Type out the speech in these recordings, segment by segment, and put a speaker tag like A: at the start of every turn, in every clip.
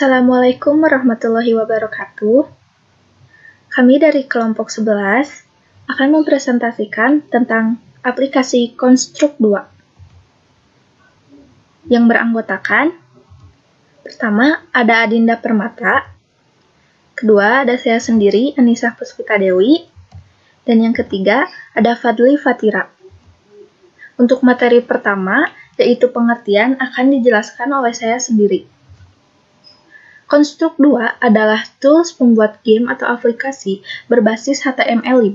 A: Assalamualaikum warahmatullahi wabarakatuh. Kami dari kelompok 11 akan mempresentasikan tentang aplikasi Konstruk 2 yang beranggotakan pertama ada Adinda Permata, kedua ada saya sendiri Anissa Puspita Dewi, dan yang ketiga ada Fadli Fatira. Untuk materi pertama yaitu pengertian akan dijelaskan oleh saya sendiri. Konstruk 2 adalah tools pembuat game atau aplikasi berbasis HTML5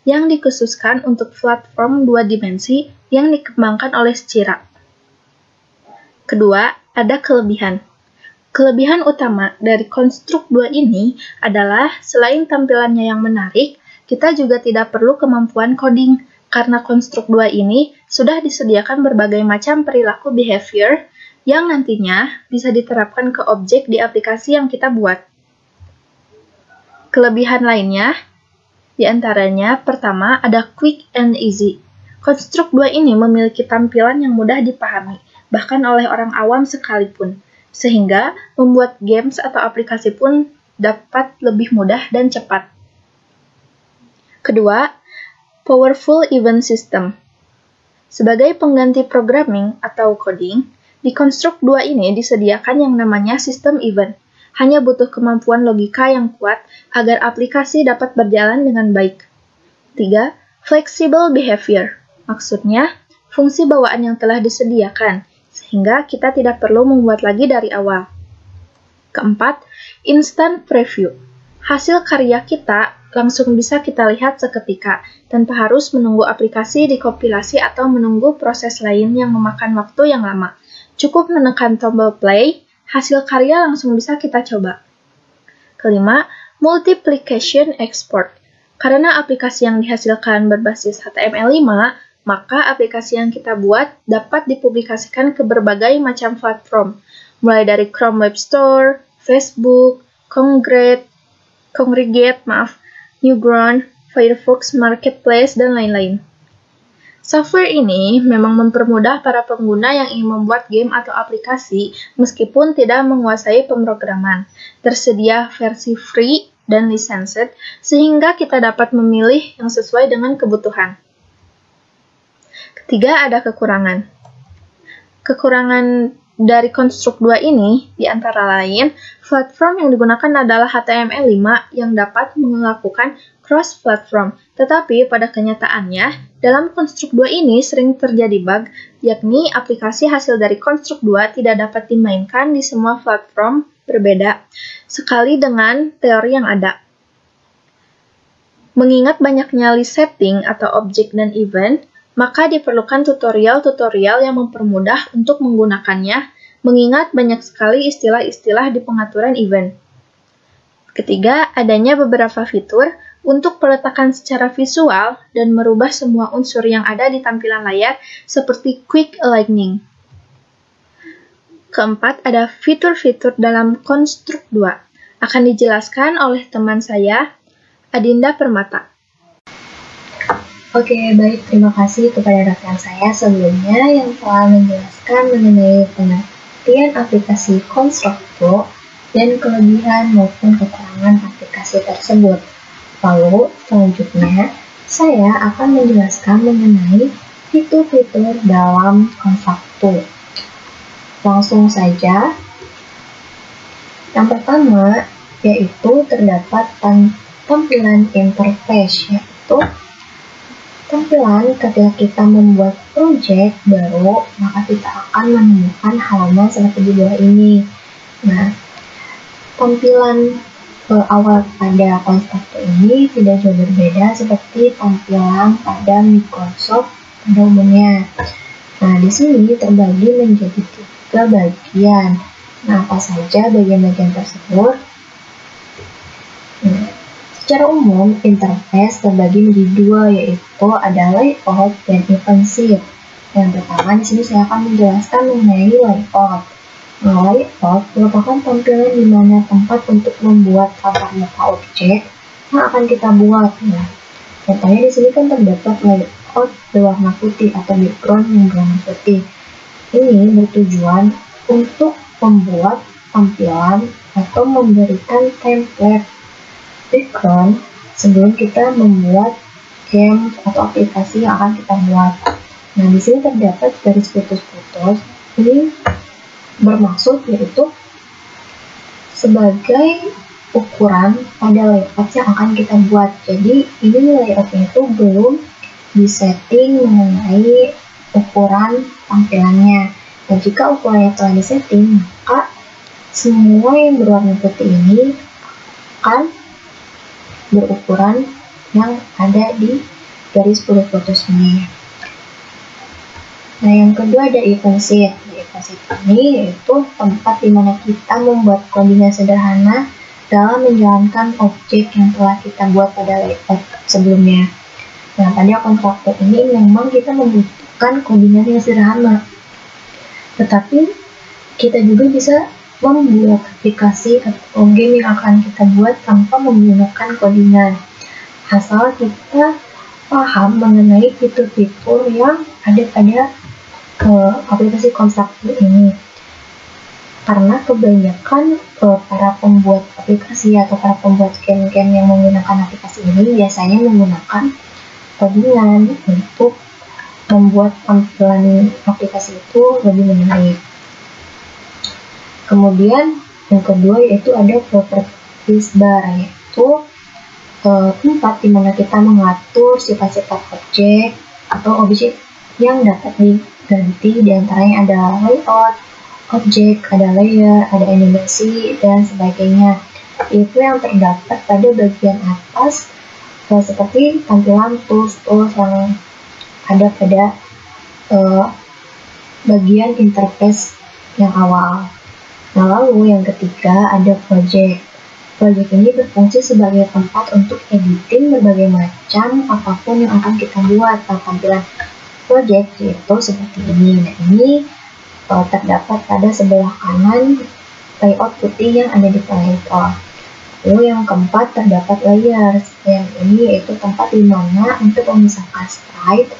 A: yang dikhususkan untuk platform 2 dimensi yang dikembangkan oleh Scira. Kedua, ada kelebihan. Kelebihan utama dari Konstruk 2 ini adalah selain tampilannya yang menarik, kita juga tidak perlu kemampuan coding karena Konstruk 2 ini sudah disediakan berbagai macam perilaku behavior yang nantinya bisa diterapkan ke objek di aplikasi yang kita buat. Kelebihan lainnya, diantaranya pertama ada quick and easy. Konstruk 2 ini memiliki tampilan yang mudah dipahami, bahkan oleh orang awam sekalipun, sehingga membuat games atau aplikasi pun dapat lebih mudah dan cepat. Kedua, powerful event system. Sebagai pengganti programming atau coding, di Konstruk 2 ini disediakan yang namanya sistem event. Hanya butuh kemampuan logika yang kuat agar aplikasi dapat berjalan dengan baik. 3. Flexible behavior. Maksudnya, fungsi bawaan yang telah disediakan, sehingga kita tidak perlu membuat lagi dari awal. Keempat, instant preview. Hasil karya kita langsung bisa kita lihat seketika, tanpa harus menunggu aplikasi dikompilasi atau menunggu proses lain yang memakan waktu yang lama. Cukup menekan tombol play, hasil karya langsung bisa kita coba. Kelima, multiplication export. Karena aplikasi yang dihasilkan berbasis HTML5, maka aplikasi yang kita buat dapat dipublikasikan ke berbagai macam platform, mulai dari Chrome Web Store, Facebook, Kongregate, Newgrounds, Firefox Marketplace, dan lain-lain. Software ini memang mempermudah para pengguna yang ingin membuat game atau aplikasi meskipun tidak menguasai pemrograman. Tersedia versi free dan licensed sehingga kita dapat memilih yang sesuai dengan kebutuhan. Ketiga, ada kekurangan. Kekurangan dari Konstruk 2 ini diantara lain, platform yang digunakan adalah HTML5 yang dapat melakukan cross-platform. Tetapi pada kenyataannya, dalam Konstruk 2 ini sering terjadi bug, yakni aplikasi hasil dari Konstruk 2 tidak dapat dimainkan di semua platform berbeda, sekali dengan teori yang ada. Mengingat banyaknya list setting atau objek dan event, maka diperlukan tutorial-tutorial yang mempermudah untuk menggunakannya, mengingat banyak sekali istilah-istilah di pengaturan event. Ketiga, adanya beberapa fitur untuk peletakan secara visual dan merubah semua unsur yang ada di tampilan layar seperti quick aligning. Keempat, ada fitur-fitur dalam Konstruk 2. Akan dijelaskan oleh teman saya, Adinda Permata.
B: Oke, baik. Terima kasih kepada rekan saya sebelumnya yang telah menjelaskan mengenai pengertian aplikasi Konstruk 2 dan kelebihan maupun kekurangan aplikasi tersebut. Lalu, selanjutnya, saya akan menjelaskan mengenai fitur-fitur dalam Konstruk 2. Langsung saja, yang pertama yaitu terdapat tampilan interface, yaitu tampilan ketika kita membuat project baru, maka kita akan menemukan halaman seperti di bawah ini. Nah, tampilan awal pada Konstruk ini tidak jauh berbeda seperti tampilan pada Microsoft pada umumnya. Nah, di sini terbagi menjadi 3 bagian. Nah, apa saja bagian-bagian tersebut? Nah, secara umum, interface terbagi menjadi 2, yaitu ada layout dan event sheet. Yang pertama, di sini saya akan menjelaskan mengenai layout. Nah, layout merupakan tampilan di mana tempat untuk membuat gambar muka objek yang akan kita buat. Nah, contohnya di sini kan terdapat layout berwarna putih atau background yang berwarna putih. Ini bertujuan untuk membuat tampilan atau memberikan template background sebelum kita membuat game atau aplikasi yang akan kita buat. Nah, di sini terdapat garis putus-putus. Ini bermaksud yaitu sebagai ukuran pada layout yang akan kita buat. Jadi ini layoutnya itu belum disetting mengenai ukuran tampilannya. Dan jika ukurannya telah disetting, maka semua yang berwarna putih ini akan berukuran yang ada di garis putus-putus ini. Nah, yang kedua ada event sheet. Event sheet ini yaitu tempat di mana kita membuat coding yang sederhana dalam menjalankan objek yang telah kita buat pada layout sebelumnya. Nah, pada konstruktor ini memang kita membutuhkan codingan yang sederhana, tetapi kita juga bisa membuat aplikasi atau game yang akan kita buat tanpa menggunakan codingan, asal kita paham mengenai fitur-fitur yang ada pada aplikasi konstruktor ini. Karena kebanyakan para pembuat aplikasi atau para pembuat game-game yang menggunakan aplikasi ini biasanya menggunakan codingan untuk membuat tampilan aplikasi itu lebih menarik. Kemudian yang kedua yaitu ada properties bar, yaitu tempat di mana kita mengatur sifat-sifat objek atau objek yang dapat diganti. Diantaranya ada layout objek, ada layer, ada animasi, dan sebagainya. Itu yang terdapat pada bagian atas, seperti tampilan tools yang ada pada bagian interface yang awal. Nah, lalu yang ketiga ada project. Project ini berfungsi sebagai tempat untuk editing berbagai macam apapun yang akan kita buat. Nah, tampilan project itu seperti ini. Nah, ini terdapat pada sebelah kanan layout putih yang ada di player. Lalu yang keempat terdapat layers. Yang ini yaitu tempat di mana untuk memisahkan sprite,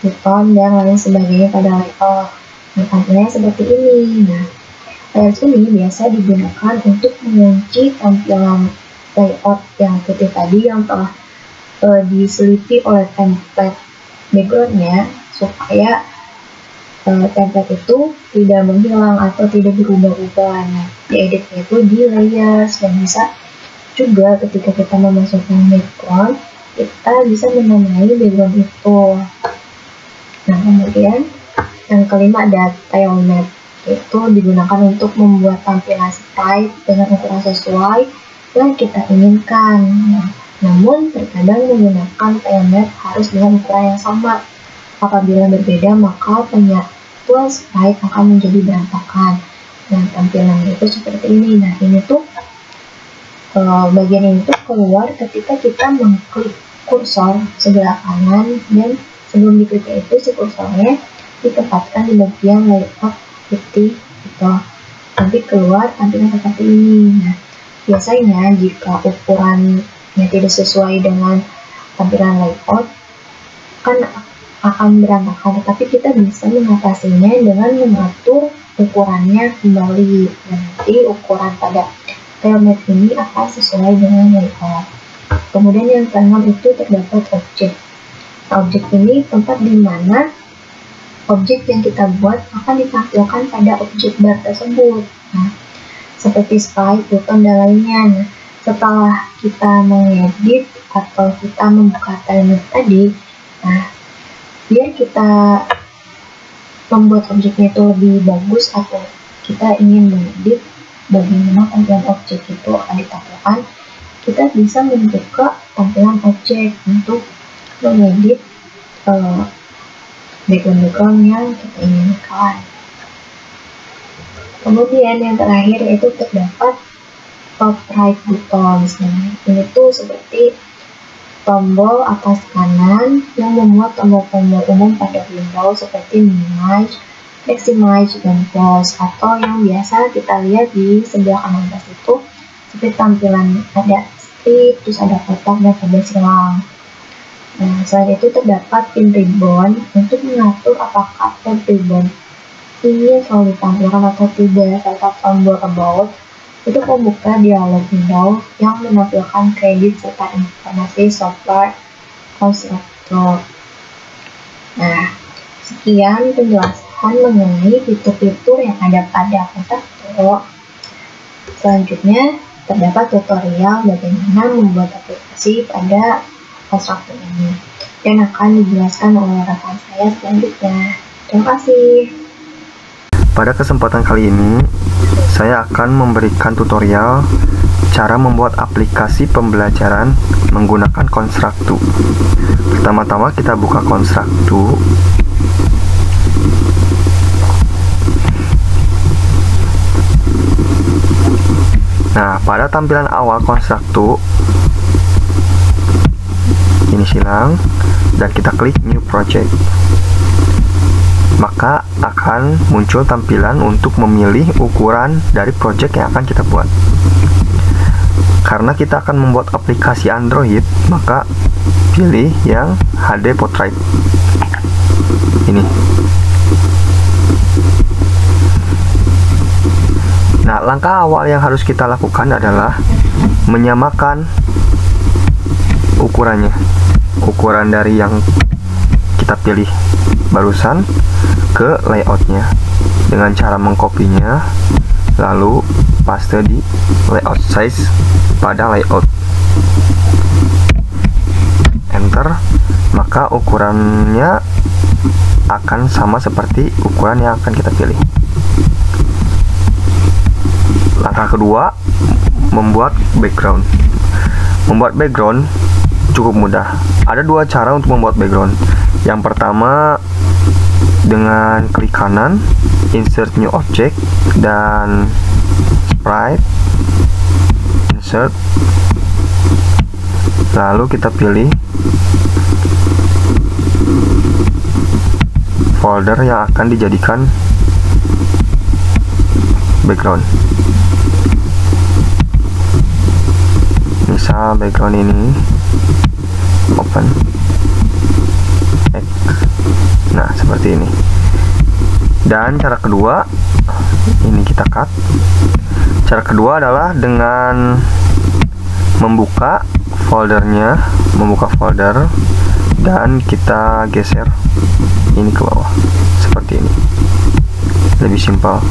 B: button, dan lain sebagainya pada layout. Nah, tampilannya seperti ini. Nah, layers ini biasa digunakan untuk mengunci tampilan layout yang putih tadi yang telah diselipi oleh template backgroundnya, supaya template itu tidak menghilang atau tidak berubah-ubah. Nah, dieditnya itu di layers, dan bisa juga ketika kita memasukkan background, kita bisa menamai background itu. Nah, kemudian yang kelima ada tilemap, itu digunakan untuk membuat tampilan sprite dengan ukuran sesuai yang kita inginkan. Nah, namun terkadang menggunakan tilemap harus dengan ukuran yang sama. Apabila berbeda, maka penyatuan sprite akan menjadi berantakan. Nah, tampilan itu seperti ini. Nah, ini tuh bagian ini tuh keluar ketika kita mengklik kursor sebelah kanan, dan sebelum diklik itu si kursornya ditempatkan di bagian layout putih itu. Nanti keluar tampilan seperti ini. Nah, biasanya jika ukurannya tidak sesuai dengan tampilan layout, kan akan berantakan, tetapi kita bisa mengatasinya dengan mengatur ukurannya kembali. Dan nanti ukuran pada tilemap ini akan sesuai dengan layout. Kemudian yang keenam itu terdapat objek. Objek ini tempat di mana objek yang kita buat akan ditampilkan pada objek bar tersebut. Nah, seperti sprite, button, dan lainnya. Nah, setelah kita mengedit atau kita membuka tilemap tadi, nah, biar kita membuat objeknya itu lebih bagus atau kita ingin mengedit bagaimana tampilan objek itu akan ditampilkan, kita bisa membuka tampilan objek untuk mengedit background yang kita inginkan. Kemudian yang terakhir yaitu terdapat top right buttons. Nah, ini tuh seperti tombol atas kanan yang memuat tombol-tombol umum pada Windows seperti minimize, maximize, dan close, atau yang biasa kita lihat di sebelah kanan atas itu seperti tampilan ada strip, terus ada kotak, dan ada silang. Nah, selain itu terdapat pin ribbon untuk mengatur apakah pin ribbon ini selalu ditampilkan atau tidak, serta tombol about untuk membuka dialog window yang menampilkan kredit serta informasi software konstruktor. Nah, sekian penjelasan mengenai fitur-fitur yang ada pada Konstruktor. Selanjutnya, terdapat tutorial bagaimana membuat aplikasi pada Konstruktor ini, dan akan dijelaskan oleh rekan saya selanjutnya. Terima kasih.
C: Pada kesempatan kali ini, saya akan memberikan tutorial cara membuat aplikasi pembelajaran menggunakan Konstruktor. Pertama-tama kita buka Konstruktor. Nah, pada tampilan awal Konstruktor ini silang dan kita klik New Project. Maka akan muncul tampilan untuk memilih ukuran dari project yang akan kita buat. Karena kita akan membuat aplikasi Android, maka pilih yang HD Portrait. Ini. Nah, langkah awal yang harus kita lakukan adalah menyamakan ukurannya. Ukuran dari yang kita pilih barusan ke layoutnya dengan cara mengkopinya lalu paste di layout size pada layout, enter, maka ukurannya akan sama seperti ukuran yang akan kita pilih. Langkah kedua, membuat background. Membuat background cukup mudah. Ada dua cara untuk membuat background. Yang pertama, dengan klik kanan, insert new object, dan sprite, insert, lalu kita pilih folder yang akan dijadikan background. Misal background ini open X. Nah, seperti ini. Dan cara kedua, ini kita cut. Cara kedua adalah dengan membuka foldernya, membuka folder, dan kita geser ini ke bawah. Seperti ini. Lebih simpel.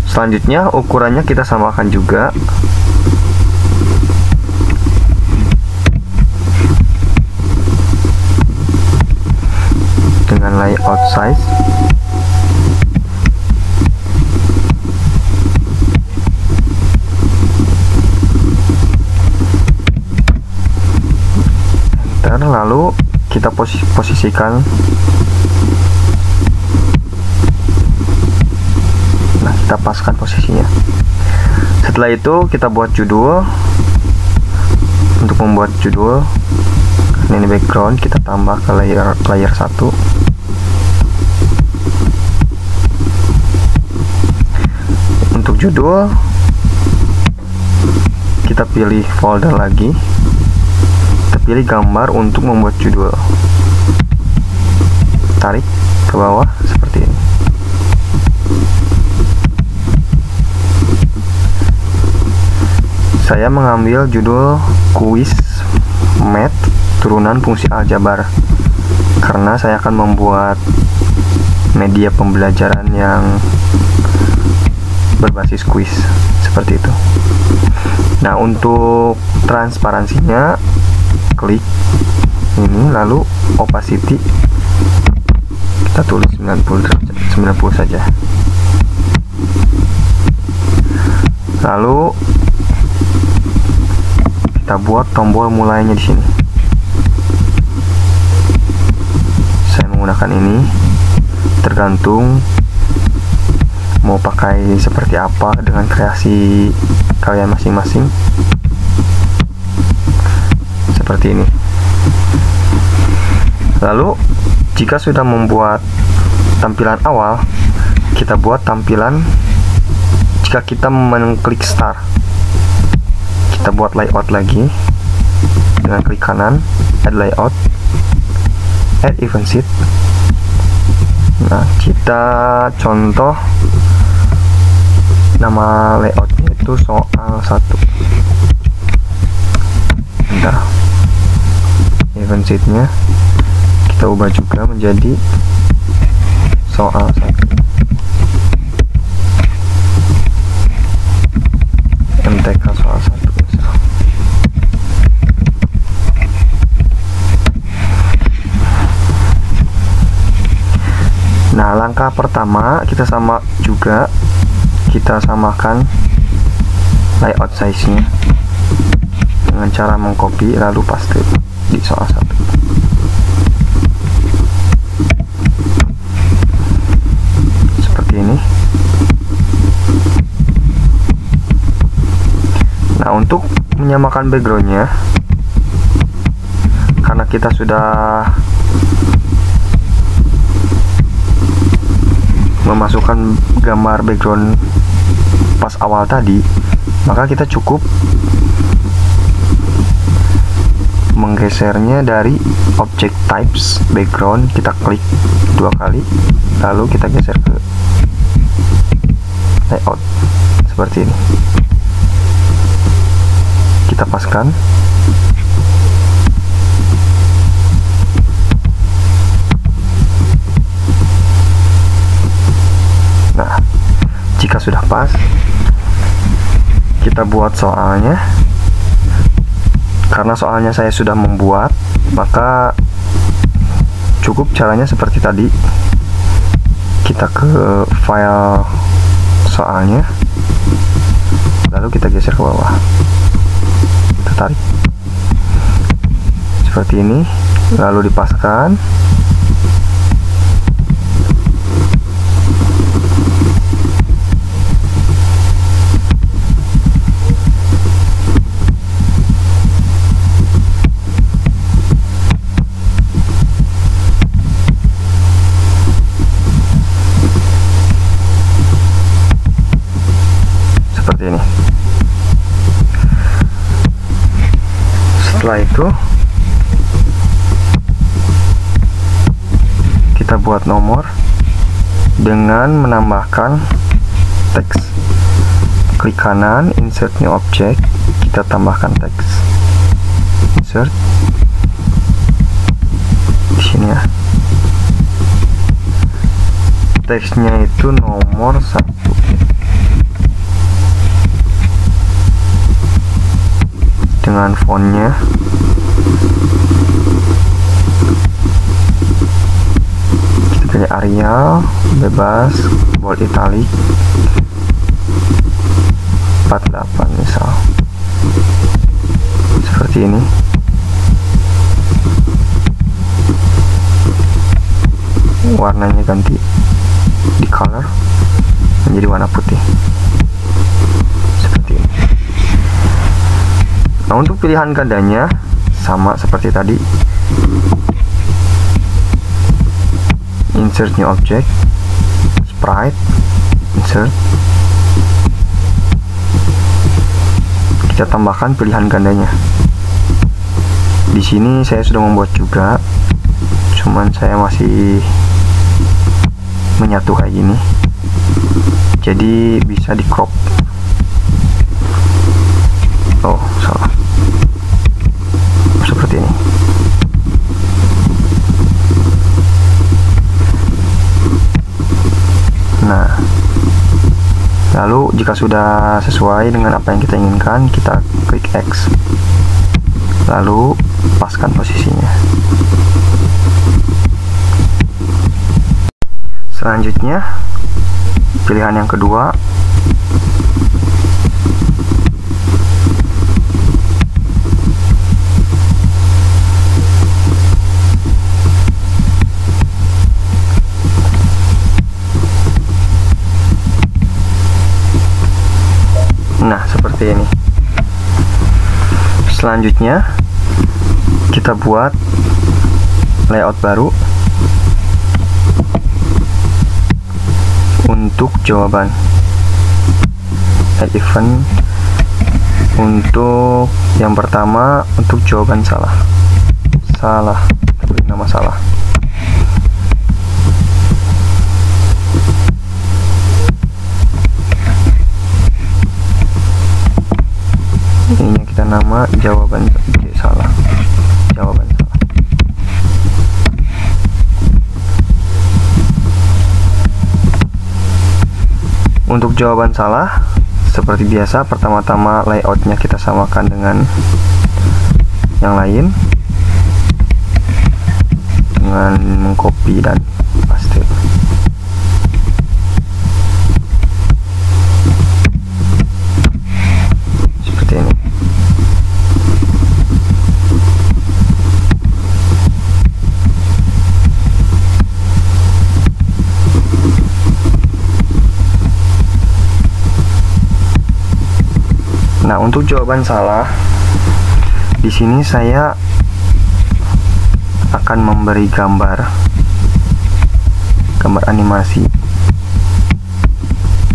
C: Selanjutnya, ukurannya kita samakan juga. Dengan layout size, enter, lalu kita posisikan. Nah, kita paskan posisinya. Setelah itu kita buat judul. Untuk membuat judul, ini background, kita tambah ke layer 1. Untuk judul, kita pilih folder lagi, kita pilih gambar untuk membuat judul, tarik ke bawah seperti ini. Saya mengambil judul kuis math turunan fungsi aljabar karena saya akan membuat media pembelajaran yang berbasis kuis seperti itu. Nah, untuk transparansinya klik ini, lalu opacity kita tulis 90 saja. Lalu kita buat tombol mulainya di sini. Saya menggunakan ini, tergantung mau pakai seperti apa dengan kreasi kalian masing-masing. Seperti ini. Lalu jika sudah membuat tampilan awal, kita buat tampilan. Jika kita mengklik start, kita buat layout lagi dengan klik kanan, add layout, add event sheet. Nah, kita contoh nama layoutnya itu soal 1. Bentar, event sheetnya kita ubah juga menjadi soal 1. MTK soal 1 misal. Nah, langkah pertama kita samakan layout size-nya dengan cara mengcopy lalu paste di soal 1. Seperti ini. Nah, untuk menyamakan backgroundnya, karena kita sudah memasukkan gambar background pas awal tadi, maka kita cukup menggesernya dari object types background, kita klik 2 kali lalu kita geser ke layout seperti ini. Kita paskan. Nah, jika sudah pas, kita buat soalnya. Karena soalnya saya sudah membuat, maka cukup caranya seperti tadi. Kita ke file soalnya, lalu kita geser ke bawah, kita tarik seperti ini, lalu dipaskan. Seperti ini. Setelah itu kita buat nomor dengan menambahkan teks. Klik kanan, insert new object, kita tambahkan teks. Insert di sini ya. Teksnya itu nomor 1. Dengan fontnya kita pilih Arial, bebas, bold italic 48 misal, seperti ini. Warnanya ganti di color menjadi warna putih seperti ini. Nah, untuk pilihan gandanya sama seperti tadi. Insert new object, sprite, insert. Kita tambahkan pilihan gandanya. Di sini saya sudah membuat juga, cuman saya masih menyatu kayak gini. Jadi bisa di crop. Oh, salah. Seperti ini. Nah, lalu jika sudah sesuai dengan apa yang kita inginkan, kita klik X, lalu paskan posisinya. Selanjutnya, pilihan yang kedua, nah seperti ini. Selanjutnya kita buat layout baru untuk jawaban event. Untuk yang pertama, untuk jawaban salah, beri nama salah. sama jawaban C salah. Jawaban salah. Untuk jawaban salah, seperti biasa, pertama-tama layoutnya kita samakan dengan yang lain dengan mengcopy dan paste. Seperti ini. Nah, untuk jawaban salah, di sini saya akan memberi gambar animasi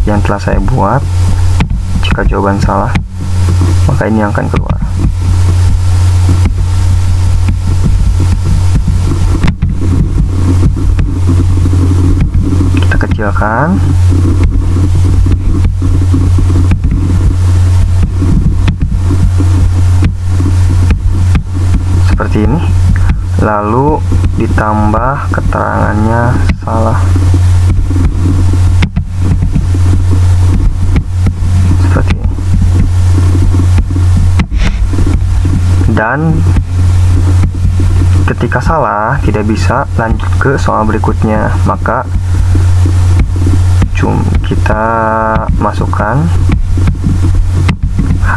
C: yang telah saya buat. Jika jawaban salah, maka ini yang akan keluar. Kita kecilkan. Seperti ini, lalu ditambah keterangannya salah. Seperti ini. Dan ketika salah tidak bisa lanjut ke soal berikutnya, maka kita masukkan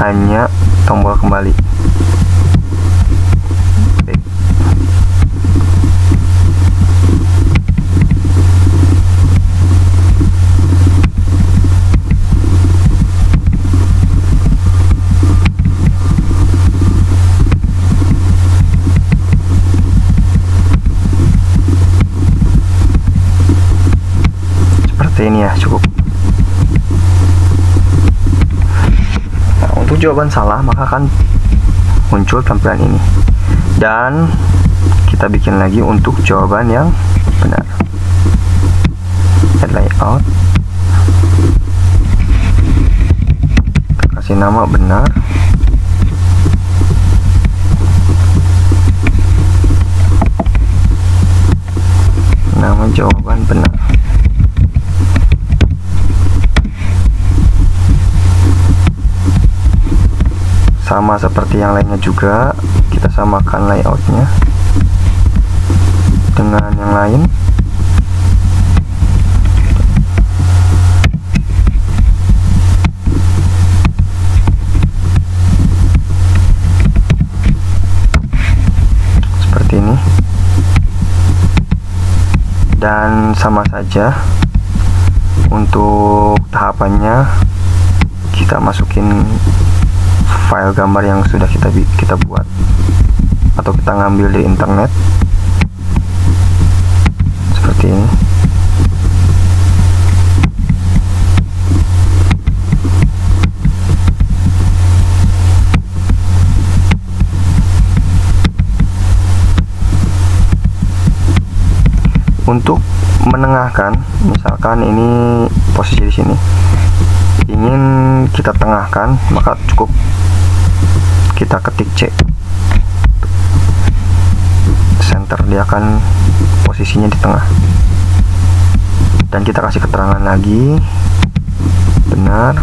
C: hanya tombol kembali. Ini ya, cukup. Nah, untuk jawaban salah maka akan muncul tampilan ini, dan kita bikin lagi untuk jawaban yang benar. Add layout, kita kasih nama benar. Nama jawaban benar. Sama seperti yang lainnya juga, kita samakan layoutnya dengan yang lain. Seperti ini. Dan sama saja untuk tahapannya, kita masukin file gambar yang sudah kita buat atau kita ngambil di internet seperti ini. Untuk menengahkan, misalkan ini posisi di sini, ingin kita tengahkan, maka cukup kita ketik C center, dia akan posisinya di tengah, dan kita kasih keterangan lagi benar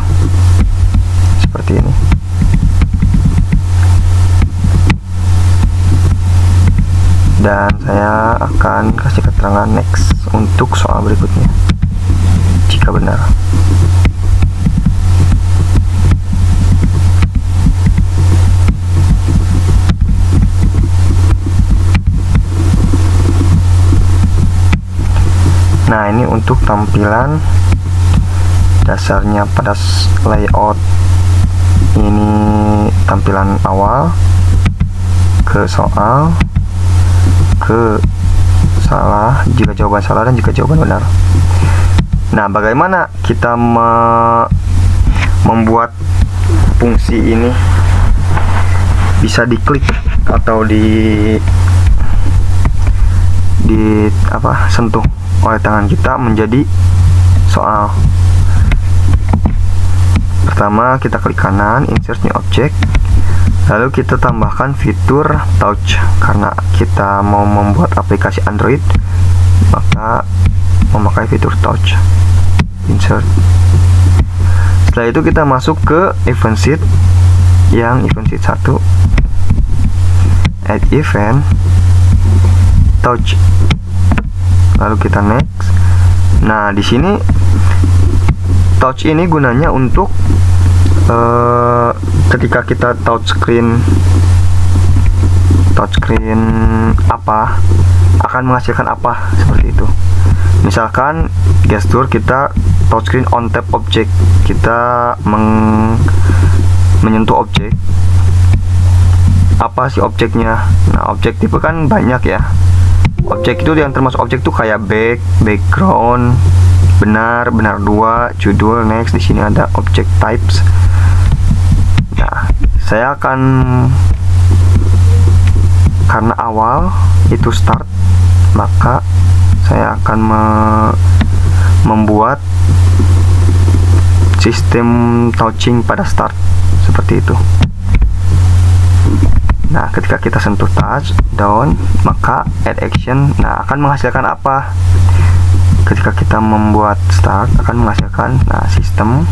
C: seperti ini. Dan saya akan kasih keterangan next untuk soal berikutnya jika benar. Nah, ini untuk tampilan dasarnya pada layout. Ini tampilan awal, ke soal, ke salah, jika jawaban salah dan jika jawaban benar. Nah, bagaimana kita membuat fungsi ini bisa diklik atau sentuh oleh tangan kita menjadi soal? Pertama, kita klik kanan, insert new object, Lalu kita tambahkan fitur touch, karena kita mau membuat aplikasi Android, maka memakai fitur touch. Insert. Setelah itu kita masuk ke event sheet, yang event sheet 1, add event touch, lalu kita next. Nah, di sini touch ini gunanya untuk ketika kita touchscreen apa, akan menghasilkan apa, seperti itu. Misalkan gesture kita touchscreen on tap object, kita menyentuh objek. Apa sih objeknya? Nah, objek tipe kan banyak ya. Objek itu yang termasuk objek tuh kayak background, benar 2, judul, next. Di sini ada object types. Nah, saya akan, karena awal itu start, maka saya akan membuat sistem touching pada start, seperti itu. Nah, ketika kita sentuh touch down, maka add action. Nah, akan menghasilkan apa? Ketika kita membuat start, akan menghasilkan, nah, sistem,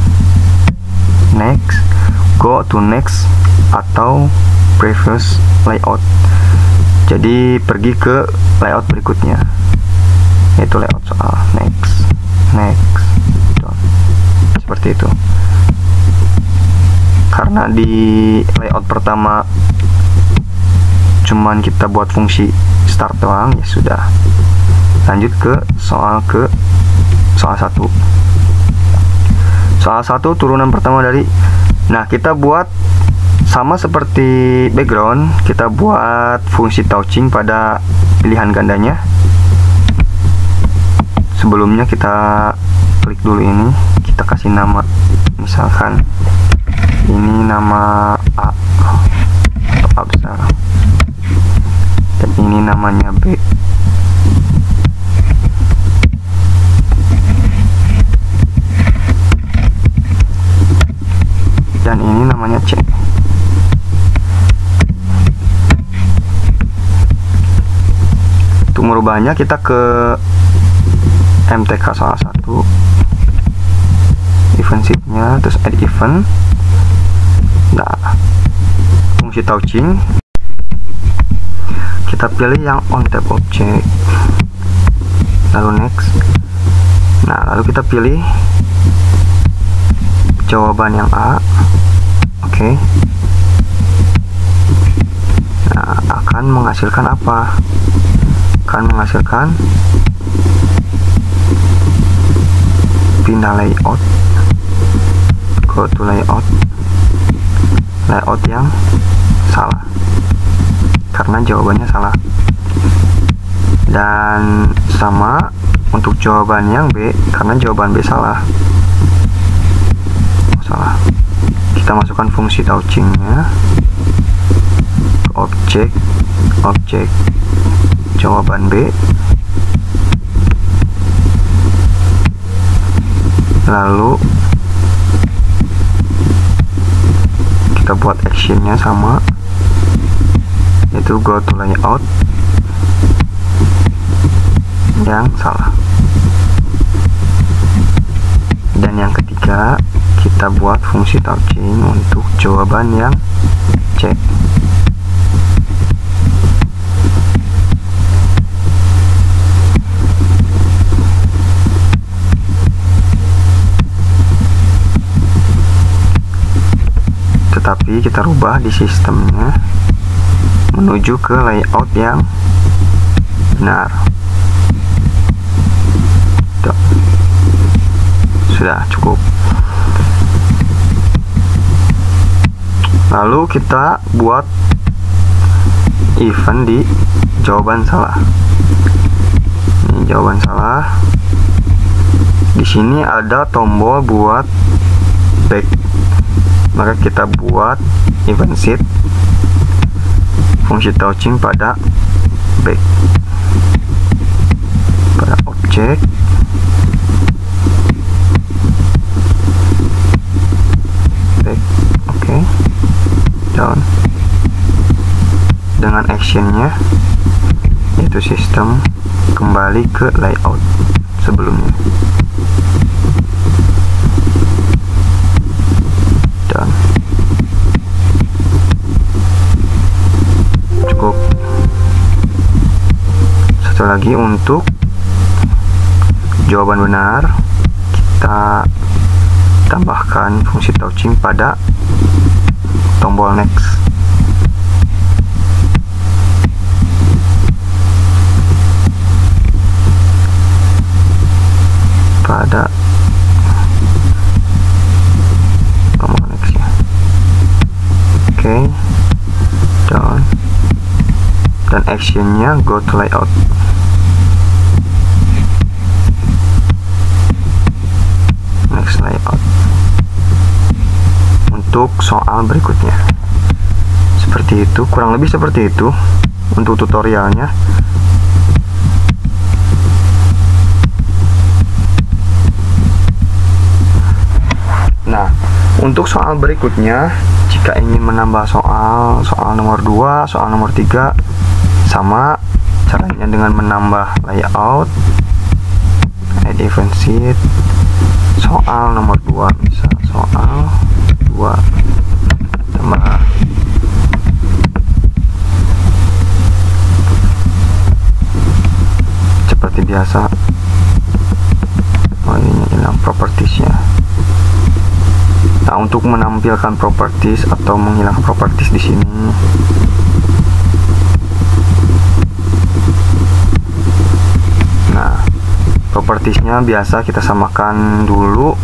C: next, go to next, atau previous layout. Jadi pergi ke layout berikutnya, yaitu layout soal. Next, down. Seperti itu. Karena di layout pertama cuman kita buat fungsi start doang, ya sudah. Lanjut ke soal 1. Soal 1 turunan pertama dari, nah, kita buat sama seperti background, kita buat fungsi touching pada pilihan gandanya. Sebelumnya kita klik dulu ini, kita kasih nama, misalkan ini nama A atau A besar, dan ini namanya B. Dan ini namanya C. Untuk merubahnya kita ke MTK soal 1, event sheet-nya, terus add event. Nah, fungsi touching kita pilih yang on tap object, lalu next. Nah, lalu kita pilih jawaban yang A. Oke. Nah, akan menghasilkan apa? Akan menghasilkan pindah layout, go to layout yang salah, karena jawabannya salah. Dan sama untuk jawaban yang B, karena jawaban B salah. Kita masukkan fungsi touchingnya ke objek jawaban B, lalu kita buat actionnya sama, yaitu go to layout yang salah. Dan yang ketiga, kita buat fungsi touching untuk jawaban yang C. Tetapi kita rubah di sistemnya menuju ke layout yang benar. Tuh. Sudah cukup. Lalu kita buat event di jawaban salah. Ini jawaban salah. Di sini ada tombol buat back. Maka kita buat event sheet fungsi touching pada back, pada objek, back. Oke. Down. actionnya, yaitu sistem, kembali ke layout sebelumnya. Dan cukup. Satu lagi, untuk jawaban benar kita tambahkan fungsi touching pada tombol next. Pada tombol next ya. Oke, dan actionnya go to layout. Next layout. Untuk soal berikutnya seperti itu, kurang lebih seperti itu untuk tutorialnya. Nah, untuk soal berikutnya, jika ingin menambah soal nomor 2, soal nomor 3, sama caranya dengan menambah layout, add event sheet, soal nomor 2, misal soal 2 tambah seperti biasa. Oh, ini hilang propertiesnya. Nah, untuk menampilkan properties atau menghilangkan properties di sini, nah, propertiesnya biasa kita samakan dulu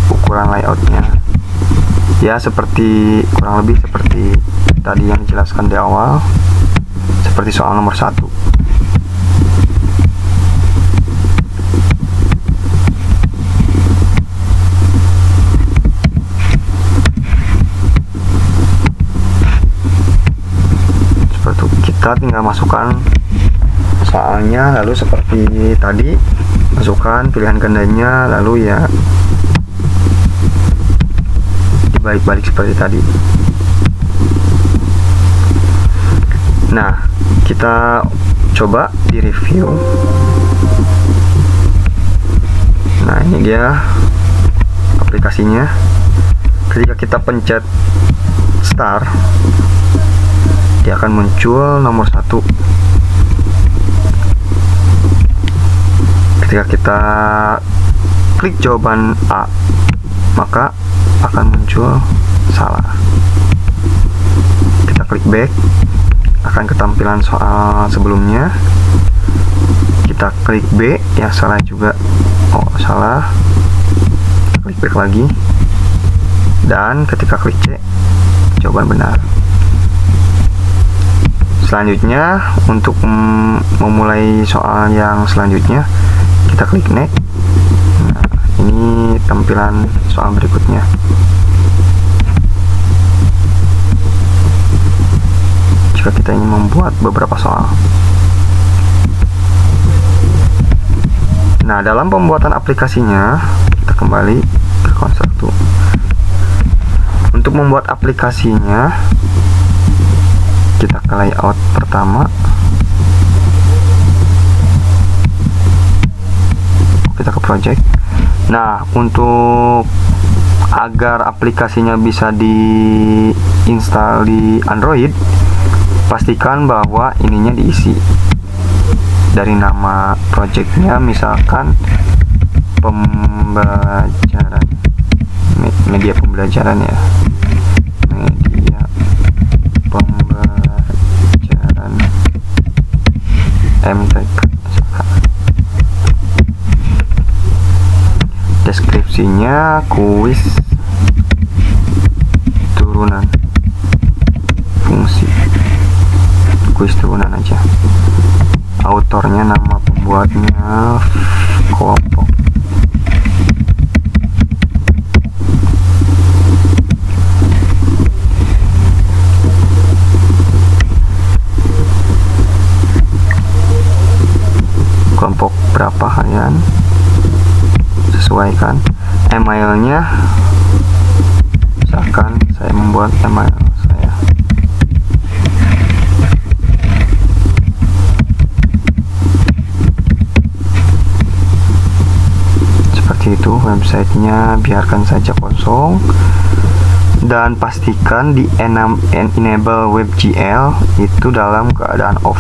C: ukuran layoutnya, ya seperti kurang lebih seperti tadi yang dijelaskan di awal, seperti soal nomor 1. Kita tinggal masukkan soalnya, lalu seperti tadi masukkan pilihan gandanya, lalu ya dibalik-balik seperti tadi. Nah, kita coba di review. Nah, ini dia aplikasinya. Ketika kita pencet start, dia akan muncul nomor 1. Ketika kita klik jawaban A, maka akan muncul salah. Kita klik back, akan ketampilan soal sebelumnya. Kita klik B, ya salah juga. Oh, salah. Klik back lagi. Dan ketika klik C, jawaban benar. Selanjutnya, untuk memulai soal yang selanjutnya, kita klik next. Nah, ini tampilan soal berikutnya. Jika kita ingin membuat beberapa soal. Nah, dalam pembuatan aplikasinya, kita kembali ke konstruktor. Untuk membuat aplikasinya, kita ke layout pertama, kita ke project. Nah, untuk agar aplikasinya bisa diinstal di Android, pastikan bahwa ininya diisi. Dari nama projectnya, misalkan pembelajaran, media pembelajaran ya, media pembelajaran MTK. Deskripsinya kuis turunan fungsi, kuis turunan aja. Autornya, nama pembuatnya, kelompok. Kelompok berapa harian, sesuaikan. Emailnya, misalkan saya membuat email saya. itu websitenya biarkan saja kosong, dan pastikan di enable WebGL itu dalam keadaan off,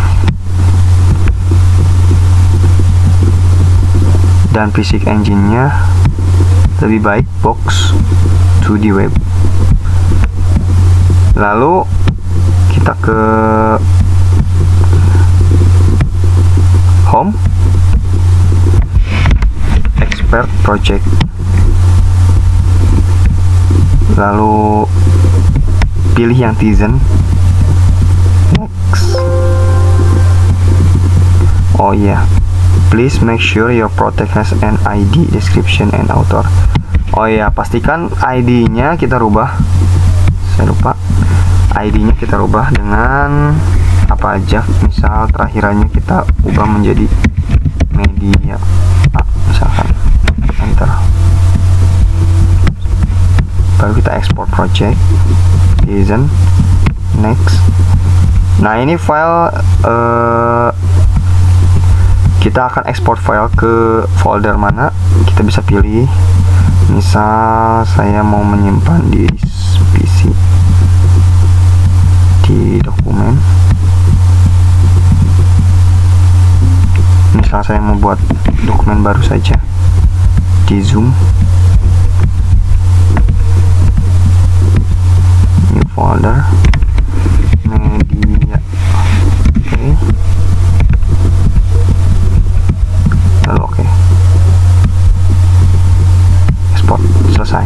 C: dan basic engine-nya lebih baik box 2D web. Lalu kita ke home, expert project, lalu pilih yang Tizen, next. Oh iya, please make sure your project has an ID, description, and author. Oh iya, pastikan ID-nya kita rubah. Saya lupa. ID-nya kita rubah dengan apa aja. Misal terakhirannya kita ubah menjadi media A, misalkan. Enter. Baru kita export project. Tizen. Next. Nah, ini file kita akan ekspor file ke folder mana, kita bisa pilih. Misal saya mau menyimpan di PC, di dokumen. Misal saya mau buat dokumen baru saja, di Zoom, new folder, media. Oke. Lalu oke. Export, selesai.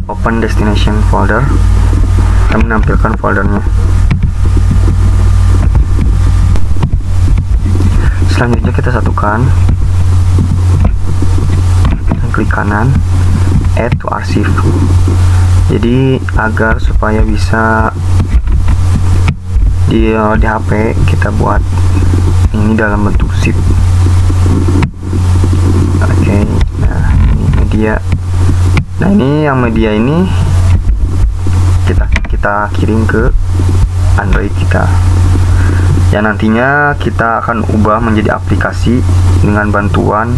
C: Open destination folder, kami menampilkan foldernya. Selanjutnya kita satukan dan klik kanan, add to archive. Jadi agar supaya bisa di HP kita buat ini dalam bentuk zip. Oke, nah ini media. Nah, ini yang media ini kita kirim ke Android kita. Ya, nantinya kita akan ubah menjadi aplikasi dengan bantuan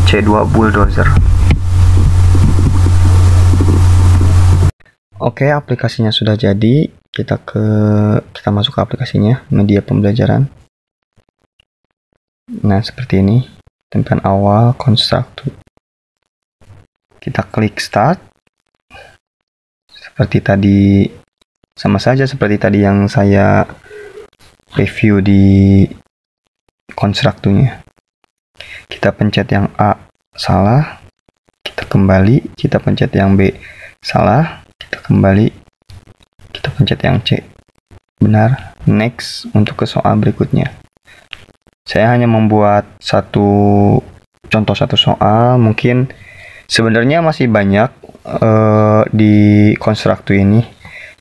C: C2 Bulldozer. Oke, aplikasinya sudah jadi. Kita masuk ke aplikasinya, media pembelajaran. Nah, seperti ini. Tampilan awal, construct. Kita klik start. Seperti tadi, sama saja seperti tadi yang saya review di construct-nya. Kita pencet yang A, salah. Kita kembali, kita pencet yang B, salah. Kita kembali, kita pencet yang C, benar. Next untuk ke soal berikutnya. Saya hanya membuat contoh satu soal. Mungkin sebenarnya masih banyak di construct ini.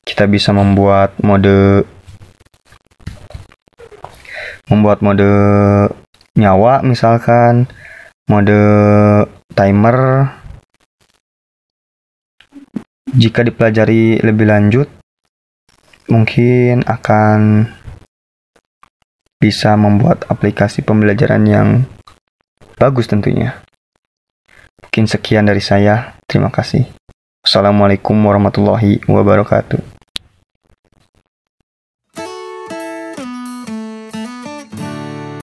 C: Kita bisa membuat mode nyawa, misalkan mode timer. Jika dipelajari lebih lanjut, mungkin akan bisa membuat aplikasi pembelajaran yang bagus tentunya. Mungkin sekian dari saya. Terima kasih. Assalamualaikum warahmatullahi wabarakatuh.